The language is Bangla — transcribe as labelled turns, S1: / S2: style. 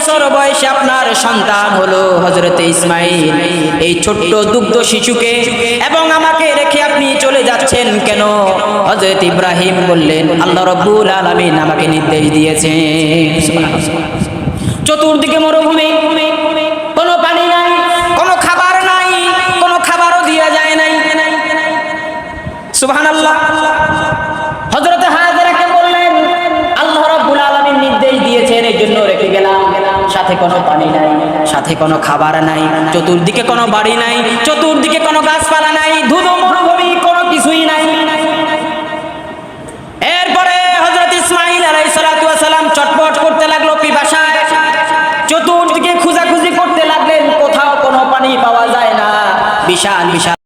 S1: বছর বয়সে আপনার সন্তান হলো হযরতে ইসমাঈল। এই ছোট্ট দুগ্ধ শিশুকে এবং আমাকে রেখে আপনি চলে যাচ্ছেন কেন? হযরত ইব্রাহিম বললেন, আল্লাহ রাব্বুল আলামিন আমাকে নির্দেশ দিয়েছেন। চতুর্দিকে মরুভূমি, কোনো পানি নাই, কোনো খাবার নাই, কোনো খাবারও দেয়া যায় নাই। সুবহানাল্লাহ। হযরত হাজেরাকে বললেন, আল্লাহ রাব্বুল আলামিন নির্দেশ দিয়েছেন, এই জন্য রেখে গেলাম। সাথে কোনো পানি নাই, সাথে কোনো খাবার নাই, চতুর্দিকে কোনো বাড়ি নাই, চতুর্দিকে কোনো গাছপালা নাই, ধুধু মরুভূমি, কোনো কিছুই নাই। এরপরে হযরত ইসমাঈল আলাইহিস সালাতু ওয়াস সালাম চটপট করতে লাগলো পিপাসায়, চতুর্দিকে খোঁজাখুঁজি করতে লাগলেন, কোথাও কোনো পানি পাওয়া যায় না। বিশাল বিশাল